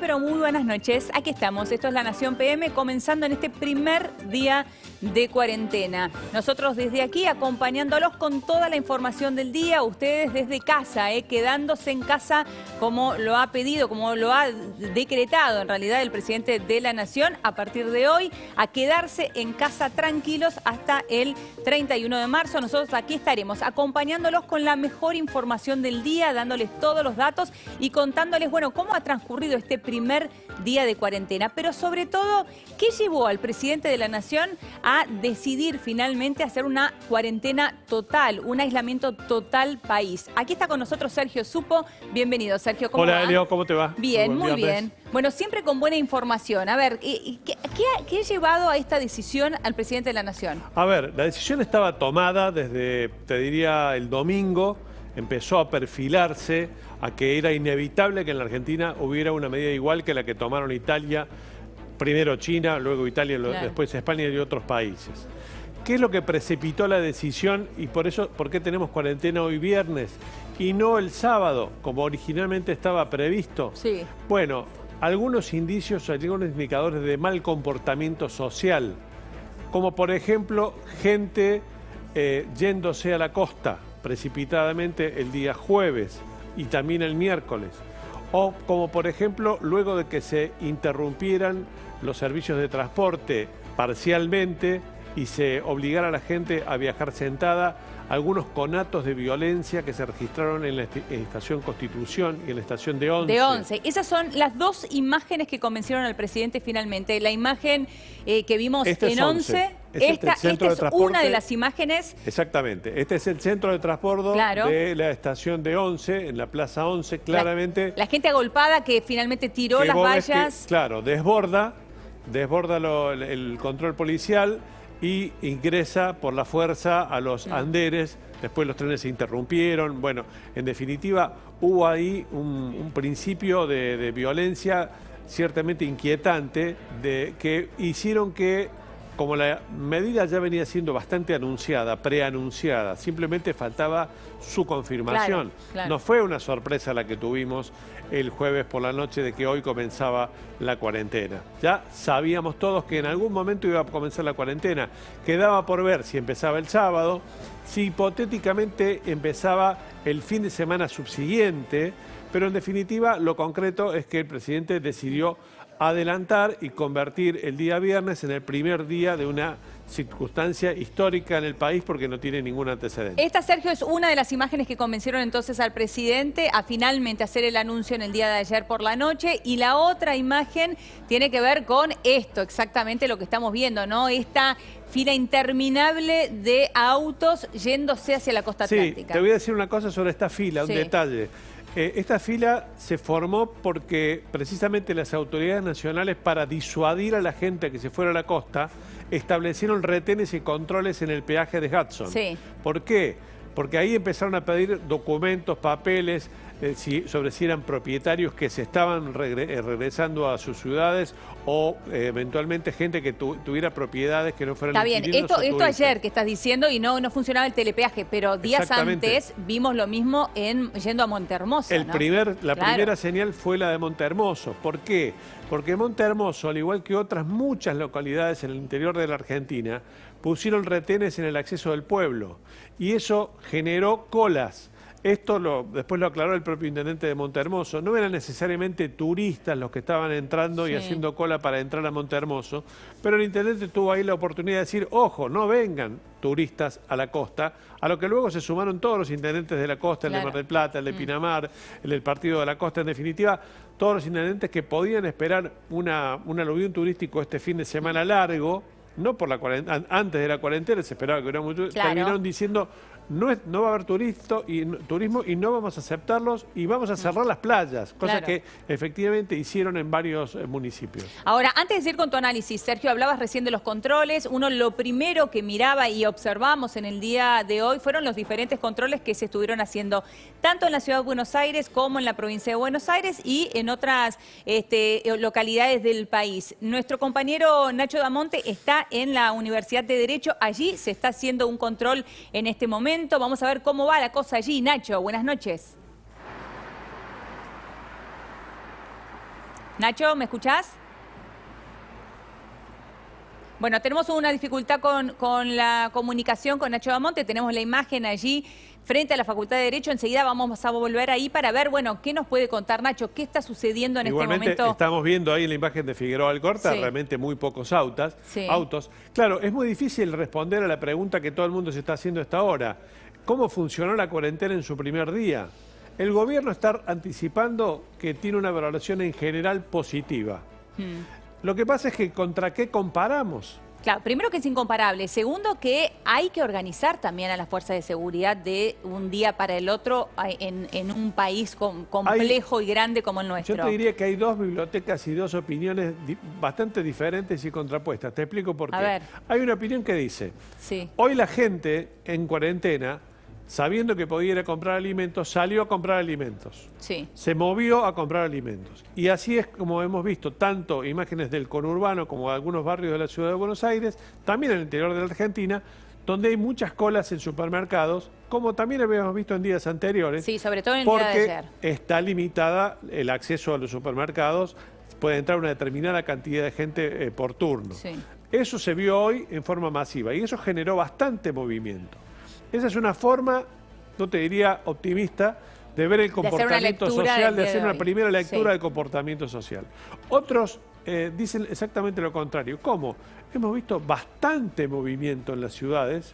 pero muy buenas noches. Aquí estamos. Esto es La Nación PM, comenzando en este primer día de cuarentena. Nosotros desde aquí acompañándolos con toda la información del día. Ustedes desde casa, quedándose en casa como lo ha pedido, como lo ha decretado en realidad el presidente de la Nación. A partir de hoy, a quedarse en casa tranquilos hasta el 31 de marzo. Nosotros aquí estaremos acompañándolos con la mejor información del día, dándoles todos los datos y contándoles, bueno, cómo ha transcurrido este primer día de cuarentena. Pero sobre todo, ¿qué llevó al presidente de la Nación a decidir finalmente hacer una cuarentena total, un aislamiento total país? Aquí está con nosotros Sergio Supo. Bienvenido, Sergio. ¿Cómo va? Hola, Elio, ¿cómo te va? Bien, muy bien. Bueno, siempre con buena información. A ver, ¿qué ha llevado a esta decisión al presidente de la Nación? A ver, la decisión estaba tomada desde, te diría, el domingo. Empezó a perfilarse a que era inevitable que en la Argentina hubiera una medida igual que la que tomaron Italia, primero China, luego Italia, Claro. después España y otros países. ¿Qué es lo que precipitó la decisión y por qué tenemos cuarentena hoy viernes y no el sábado, como originalmente estaba previsto? Sí. Bueno, algunos indicios, algunos indicadores de mal comportamiento social, como por ejemplo gente yéndose a la costa precipitadamente el día jueves y también el miércoles, o como por ejemplo luego de que se interrumpieran los servicios de transporte parcialmente y se obligara a la gente a viajar sentada, algunos conatos de violencia que se registraron en la estación Constitución y en la estación de Once. De Once. Esas son las dos imágenes que convencieron al presidente finalmente. La imagen que vimos en Once. Esta es una de las imágenes. Exactamente. Este es el centro de transbordo de la estación de Once, en la Plaza Once, claramente. La gente agolpada que finalmente tiró las vallas. Claro, desborda el control policial y ingresa por la fuerza a los anderes. Después los trenes se interrumpieron. Bueno, en definitiva, hubo ahí un principio de violencia ciertamente inquietante que hicieron que, como la medida ya venía siendo bastante anunciada, preanunciada, simplemente faltaba su confirmación. Claro. No fue una sorpresa la que tuvimos el jueves por la noche de que hoy comenzaba la cuarentena. Ya sabíamos todos que en algún momento iba a comenzar la cuarentena. Quedaba por ver si empezaba el sábado, si hipotéticamente empezaba el fin de semana subsiguiente, pero en definitiva lo concreto es que el presidente decidió adelantar y convertir el día viernes en el primer día de una circunstancia histórica en el país porque no tiene ningún antecedente. Esta, Sergio, es una de las imágenes que convencieron entonces al presidente a finalmente hacer el anuncio en el día de ayer por la noche, y la otra imagen tiene que ver con esto, exactamente lo que estamos viendo, ¿no? Esta fila interminable de autos yéndose hacia la costa atlántica. Sí, te voy a decir una cosa sobre esta fila, un detalle. Esta fila se formó porque precisamente las autoridades nacionales, para disuadir a la gente que se fuera a la costa, establecieron retenes y controles en el peaje de Hudson. Sí. ¿Por qué? Porque ahí empezaron a pedir documentos, papeles, sobre si eran propietarios que se estaban regresando a sus ciudades o eventualmente gente que tuviera propiedades que no fueran inquilinos. Está bien, esto ayer que estás diciendo y no funcionaba el telepeaje, pero días antes vimos lo mismo yendo a Montehermoso. La primera señal fue la de Montehermoso. ¿Por qué? Porque Montehermoso, al igual que otras muchas localidades en el interior de la Argentina, pusieron retenes en el acceso del pueblo y eso generó colas. Esto después lo aclaró el propio intendente de Montehermoso. No eran necesariamente turistas los que estaban entrando y haciendo cola para entrar a Montehermoso, pero el intendente tuvo ahí la oportunidad de decir, ojo, no vengan turistas a la costa, a lo que luego se sumaron todos los intendentes de la costa, el de Mar del Plata, el de Pinamar, el del Partido de la Costa, en definitiva, todos los intendentes que podían esperar un aluvión turístico este fin de semana largo, no por la cuarentena, antes de la cuarentena se esperaba que hubiera mucho, terminaron diciendo no va a haber turismo y no vamos a aceptarlos y vamos a cerrar las playas, cosa que efectivamente hicieron en varios municipios. Ahora, antes de seguir con tu análisis, Sergio, hablabas recién de los controles. Uno lo primero que miraba y observamos en el día de hoy fueron los diferentes controles que se estuvieron haciendo tanto en la ciudad de Buenos Aires como en la provincia de Buenos Aires y en otras localidades del país. Nuestro compañero Nacho Damonte está en la Universidad de Derecho. Allí se está haciendo un control en este momento. Vamos a ver cómo va la cosa allí. Nacho, buenas noches. Nacho, ¿me escuchás? Bueno, tenemos una dificultad con la comunicación con Nacho Bamonte. Tenemos la imagen allí frente a la Facultad de Derecho. Enseguida vamos a volver ahí para ver, bueno, qué nos puede contar Nacho, qué está sucediendo en Igualmente, este momento. estamos viendo ahí en la imagen de Figueroa Alcorta, realmente muy pocos autos. Claro, es muy difícil responder a la pregunta que todo el mundo se está haciendo a esta hora. ¿Cómo funcionó la cuarentena en su primer día? El gobierno está anticipando que tiene una valoración en general positiva. Lo que pasa es que ¿contra qué comparamos? Claro, primero que es incomparable. Segundo que hay que organizar también a las fuerzas de seguridad de un día para el otro en un país complejo y grande como el nuestro. Yo te diría que hay dos bibliotecas y dos opiniones bastante diferentes y contrapuestas. Te explico por qué. A ver. Hay una opinión que dice, hoy la gente en cuarentena, sabiendo que podía ir a comprar alimentos, salió a comprar alimentos. Se movió a comprar alimentos. Y así es como hemos visto tanto imágenes del conurbano como de algunos barrios de la ciudad de Buenos Aires, también en el interior de la Argentina, donde hay muchas colas en supermercados, como también habíamos visto en días anteriores. Sí, sobre todo en el día de ayer. Porque está limitada el acceso a los supermercados, puede entrar una determinada cantidad de gente por turno. Eso se vio hoy en forma masiva y eso generó bastante movimiento. Esa es una forma, no te diría optimista, de ver el comportamiento social, de hacer una primera lectura del comportamiento social. Otros dicen exactamente lo contrario. ¿Cómo? Hemos visto bastante movimiento en las ciudades,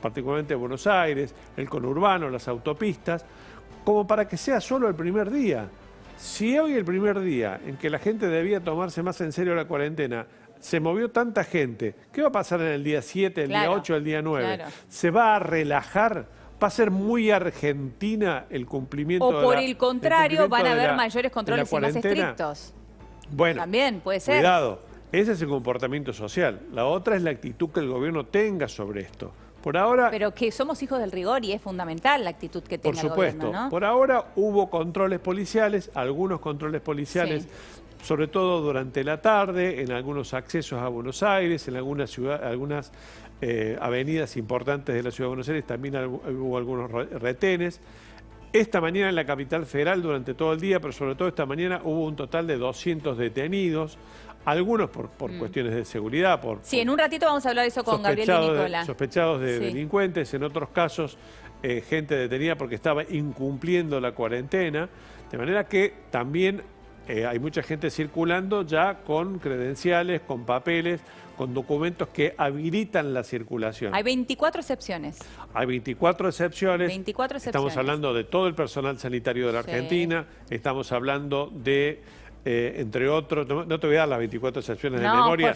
particularmente Buenos Aires, el conurbano, las autopistas, como para que sea solo el primer día. Si hoy el primer día en que la gente debía tomarse más en serio la cuarentena, se movió tanta gente, ¿qué va a pasar en el día 7, el día 8, el día 9? ¿Se va a relajar? ¿Va a ser muy argentina el cumplimiento de la cuarentena? O por el contrario, van a haber mayores controles y más estrictos. Bueno, también puede ser. Cuidado, ese es el comportamiento social. La otra es la actitud que el gobierno tenga sobre esto. Por ahora, pero que somos hijos del rigor y es fundamental la actitud que tenga el gobierno, ¿no? Por ahora hubo controles policiales, algunos controles policiales, sobre todo durante la tarde, en algunos accesos a Buenos Aires, en algunas avenidas importantes de la ciudad de Buenos Aires también hubo algunos retenes. Esta mañana en la capital federal durante todo el día, pero sobre todo esta mañana hubo un total de 200 detenidos, algunos por cuestiones de seguridad. En un ratito vamos a hablar de eso con Gabriel y Nicola. Sospechados de delincuentes, en otros casos gente detenida porque estaba incumpliendo la cuarentena, de manera que también hay mucha gente circulando ya con credenciales, con papeles, con documentos que habilitan la circulación. Hay 24 excepciones. Hay 24 excepciones. 24 excepciones. Estamos hablando de todo el personal sanitario de la Argentina, estamos hablando de, entre otros, no te voy a dar las 24 excepciones de memoria,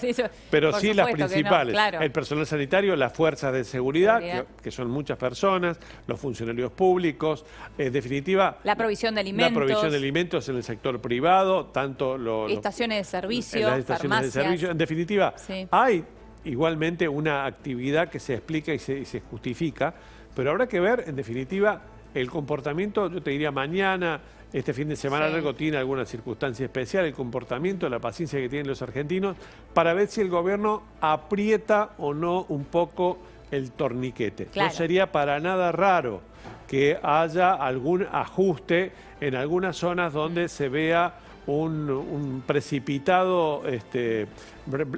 pero sí las principales. El personal sanitario, las fuerzas de seguridad, que son muchas personas, los funcionarios públicos, en definitiva... La provisión de alimentos. La provisión de alimentos en el sector privado, tanto estaciones de servicio, las estaciones farmacias. De servicio. En definitiva, hay igualmente una actividad que se explica y se justifica, pero habrá que ver, en definitiva, el comportamiento, yo te diría mañana, este fin de semana largo tiene alguna circunstancia especial, el comportamiento, la paciencia que tienen los argentinos, para ver si el gobierno aprieta o no un poco el torniquete. No sería para nada raro que haya algún ajuste en algunas zonas donde se vea un precipitado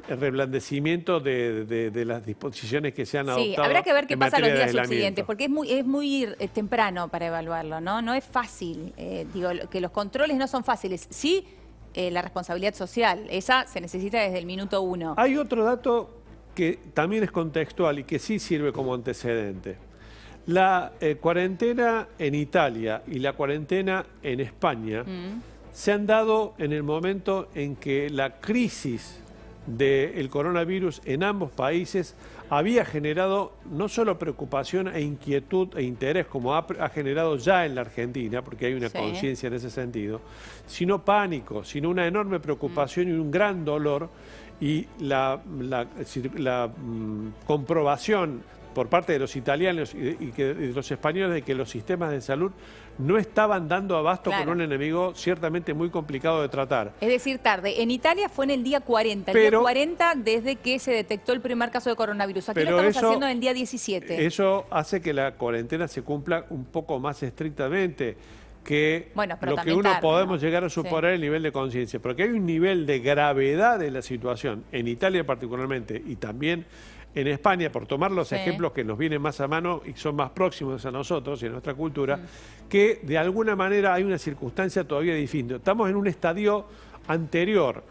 reblandecimiento de las disposiciones que se han adoptado. Sí, habrá que ver qué pasa los días subsiguientes, porque es muy temprano para evaluarlo, ¿no? No es fácil, digo, que los controles no son fáciles. Sí, la responsabilidad social, esa se necesita desde el minuto 1. Hay otro dato que también es contextual y que sí sirve como antecedente. La cuarentena en Italia y la cuarentena en España se han dado en el momento en que la crisis del coronavirus en ambos países había generado no solo preocupación e inquietud e interés como ha generado ya en la Argentina, porque hay una conciencia en ese sentido, sino pánico, sino una enorme preocupación y un gran dolor, y la comprobación por parte de los italianos y de los españoles de que los sistemas de salud no estaban dando abasto con un enemigo ciertamente muy complicado de tratar. Es decir, tarde. En Italia fue en el día 40, el día 40 desde que se detectó el primer caso de coronavirus. Aquí lo estamos haciendo en el día 17. Eso hace que la cuarentena se cumpla un poco más estrictamente. que bueno, pero lo que también uno tarde, podemos ¿no? llegar a superar el nivel de conciencia. Porque hay un nivel de gravedad de la situación, en Italia particularmente, y también en España, por tomar los ejemplos que nos vienen más a mano y son más próximos a nosotros y a nuestra cultura, que de alguna manera hay una circunstancia todavía distinta. Estamos en un estadio anterior,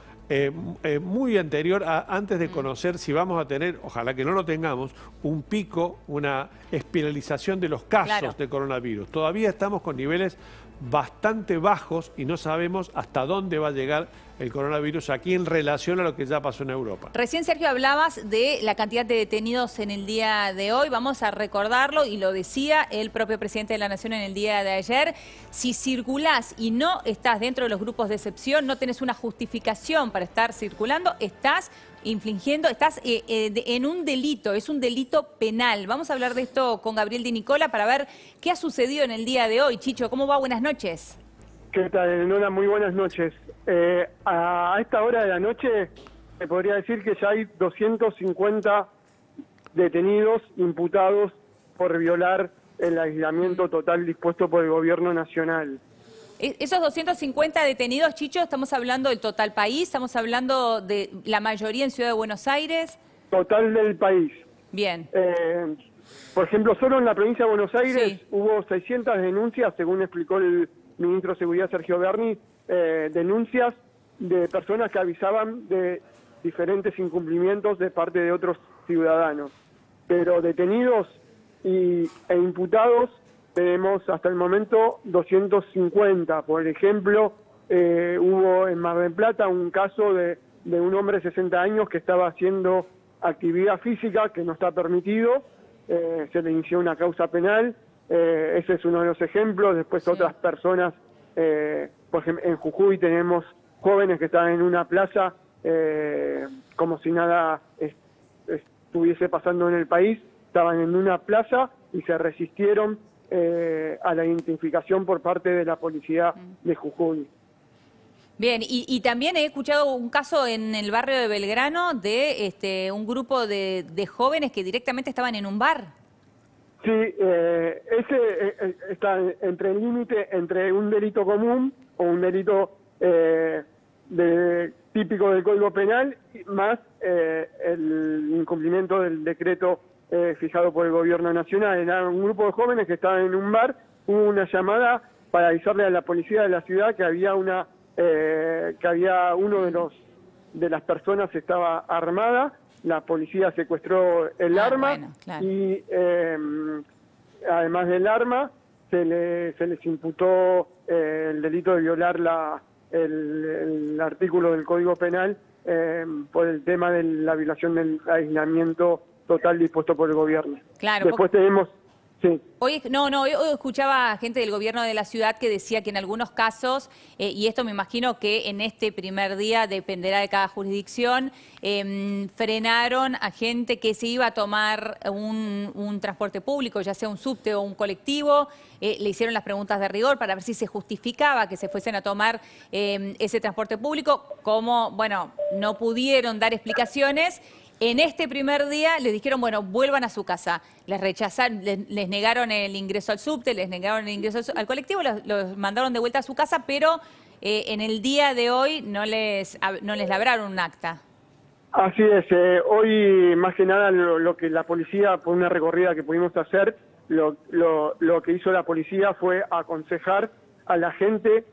muy anterior a antes de conocer si vamos a tener, ojalá que no lo tengamos, un pico, una espiralización de los casos de coronavirus. Todavía estamos con niveles bastante bajos y no sabemos hasta dónde va a llegar el coronavirus aquí en relación a lo que ya pasó en Europa. Recién, Sergio, hablabas de la cantidad de detenidos en el día de hoy. Vamos a recordarlo, y lo decía el propio presidente de la Nación en el día de ayer. Si circulás y no estás dentro de los grupos de excepción, no tenés una justificación para estar circulando, estás infringiendo, estás en un delito, es un delito penal. Vamos a hablar de esto con Gabriel Di Nicola para ver qué ha sucedido en el día de hoy. Chicho, ¿cómo va? Buenas noches. ¿Qué tal, Nora? Muy buenas noches. A esta hora de la noche se podría decir que ya hay 250 detenidos imputados por violar el aislamiento total dispuesto por el gobierno nacional. Esos 250 detenidos, Chicho, ¿estamos hablando del total país? ¿Estamos hablando de la mayoría en Ciudad de Buenos Aires? Total del país. Bien. Por ejemplo, solo en la provincia de Buenos Aires hubo 600 denuncias, según explicó el ministro de Seguridad Sergio Berni, denuncias de personas que avisaban de diferentes incumplimientos de parte de otros ciudadanos. Pero detenidos e imputados tenemos hasta el momento 250. Por ejemplo, hubo en Mar del Plata un caso de un hombre de 60 años que estaba haciendo actividad física que no está permitido, se le inició una causa penal, ese es uno de los ejemplos. Después otras personas, por ejemplo, en Jujuy tenemos jóvenes que están en una plaza como si nada estuviese pasando en el país, estaban en una plaza y se resistieron a la identificación por parte de la policía de Jujuy. Bien, y también he escuchado un caso en el barrio de Belgrano de un grupo de jóvenes que directamente estaban en un bar. Sí, ese está entre el límite entre un delito común o un delito típico del Código Penal más el incumplimiento del decreto fijado por el Gobierno Nacional. Era un grupo de jóvenes que estaban en un bar, hubo una llamada para avisarle a la policía de la ciudad que había uno de las personas estaba armada. La policía secuestró el arma, bueno, claro. Y además del arma se les imputó el delito de violar el artículo del Código Penal por el tema de la violación del aislamiento total dispuesto por el gobierno. Claro. Después tenemos... Sí. Hoy escuchaba gente del gobierno de la ciudad que decía que en algunos casos, y esto me imagino que en este primer día dependerá de cada jurisdicción, frenaron a gente que se iba a tomar un transporte público, ya sea un subte o un colectivo, le hicieron las preguntas de rigor para ver si se justificaba que se fuesen a tomar ese transporte público. Como, bueno, no pudieron dar explicaciones. En este primer día les dijeron, bueno, vuelvan a su casa. Les rechazaron, les negaron el ingreso al subte, les negaron el ingreso al colectivo, los mandaron de vuelta a su casa, pero en el día de hoy no les labraron un acta. Así es. Hoy, más que nada, lo que la policía, por una recorrida que pudimos hacer, lo que hizo la policía fue aconsejar a la gente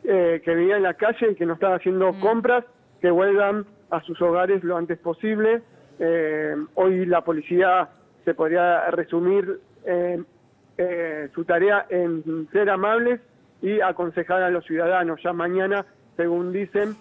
que vivía en la calle y que no estaba haciendo compras, que vuelvan a sus hogares lo antes posible. Hoy la policía se podría resumir su tarea en ser amables y aconsejar a los ciudadanos. Ya mañana, según dicen,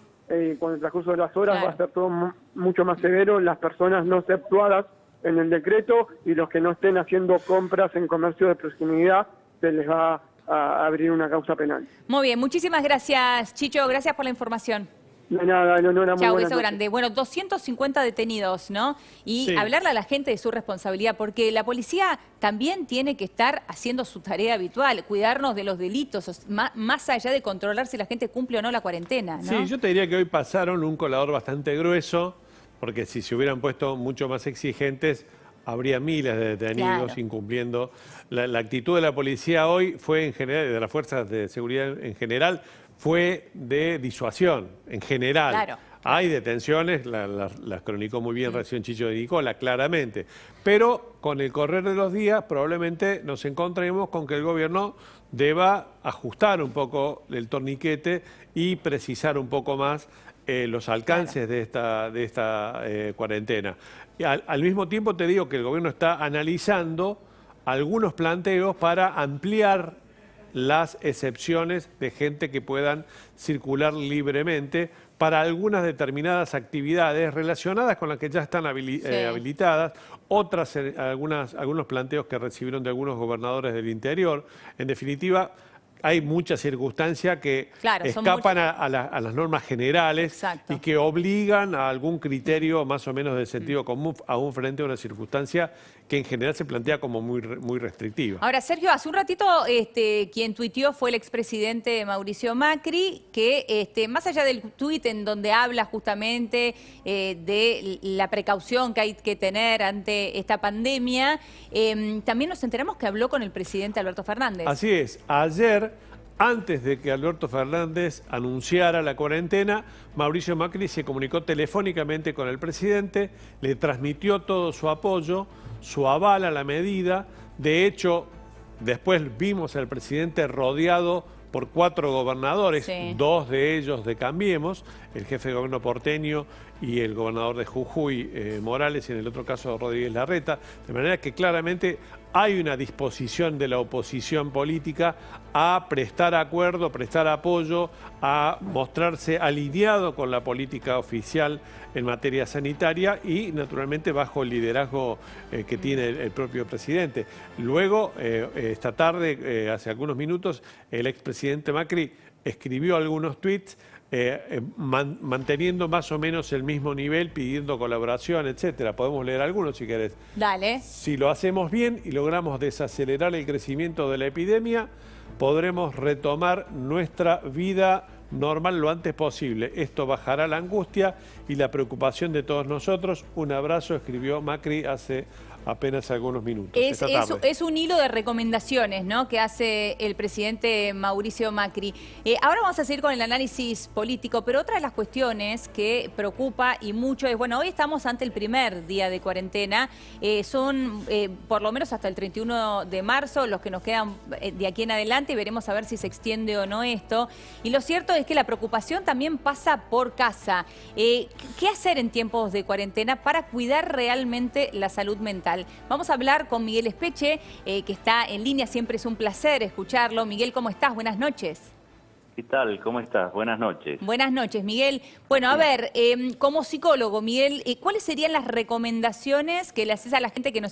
con el transcurso de las horas, va a ser todo mucho más severo. Las personas no exceptuadas en el decreto y los que no estén haciendo compras en comercio de proximidad, se les va a abrir una causa penal. Muy bien, muchísimas gracias, Chicho. Gracias por la información. De nada, Eleonora, muy Chau, buenas beso noches. grande. Bueno, 250 detenidos, ¿no? Y hablarle a la gente de su responsabilidad, porque la policía también tiene que estar haciendo su tarea habitual, cuidarnos de los delitos, más allá de controlar si la gente cumple o no la cuarentena, ¿no? Sí, yo te diría que hoy pasaron un colador bastante grueso, porque si se hubieran puesto mucho más exigentes, habría miles de detenidos Claro. incumpliendo. La actitud de la policía hoy fue en general, de las fuerzas de seguridad en general, fue de disuasión, en general. Claro. Hay detenciones, las cronicó muy bien recién Chicho de Nicola, claramente. Pero con el correr de los días probablemente nos encontremos con que el gobierno deba ajustar un poco el torniquete y precisar un poco más los alcances de esta cuarentena. Y al mismo tiempo te digo que el gobierno está analizando algunos planteos para ampliar las excepciones de gente que puedan circular libremente para algunas determinadas actividades relacionadas con las que ya están habilitadas, otras, algunos planteos que recibieron de algunos gobernadores del interior. En definitiva, hay muchas circunstancias que escapan a las normas generales. Exacto. Y que obligan a algún criterio más o menos de sentido común, aún frente a una circunstancia que en general se plantea como muy restrictiva. Ahora, Sergio, hace un ratito quien tuiteó fue el expresidente Mauricio Macri, que más allá del tuit en donde habla justamente de la precaución que hay que tener ante esta pandemia, también nos enteramos que habló con el presidente Alberto Fernández. Así es. Ayer, antes de que Alberto Fernández anunciara la cuarentena, Mauricio Macri se comunicó telefónicamente con el presidente, le transmitió todo su apoyo, su aval a la medida. De hecho, después vimos al presidente rodeado por 4 gobernadores, 2 de ellos de Cambiemos, el jefe de gobierno porteño y el gobernador de Jujuy, Morales, y en el otro caso Rodríguez Larreta, de manera que claramente hay una disposición de la oposición política a prestar acuerdo, prestar apoyo, a mostrarse alineado con la política oficial en materia sanitaria y naturalmente bajo el liderazgo que tiene el propio presidente. Luego, esta tarde, hace algunos minutos, el expresidente Macri escribió algunos tuits manteniendo más o menos el mismo nivel, pidiendo colaboración, etcétera. Podemos leer algunos si querés. Dale. Si lo hacemos bien y logramos desacelerar el crecimiento de la epidemia, podremos retomar nuestra vida normal lo antes posible. Esto bajará la angustia y la preocupación de todos nosotros. Un abrazo, escribió Macri hace apenas algunos minutos. Es un hilo de recomendaciones, ¿no?, que hace el presidente Mauricio Macri. Ahora vamos a seguir con el análisis político, pero otra de las cuestiones que preocupa y mucho es, bueno, hoy estamos ante el primer día de cuarentena, son por lo menos hasta el 31 de marzo los que nos quedan de aquí en adelante y veremos a ver si se extiende o no esto. Y lo cierto es que la preocupación también pasa por casa. ¿Qué hacer en tiempos de cuarentena para cuidar realmente la salud mental? Vamos a hablar con Miguel Espeche, que está en línea. Siempre es un placer escucharlo. Miguel, ¿cómo estás? Buenas noches. ¿Qué tal? ¿Cómo estás? Buenas noches. Buenas noches, Miguel. Bueno, a ver, como psicólogo, Miguel, ¿cuáles serían las recomendaciones que le haces a la gente que nos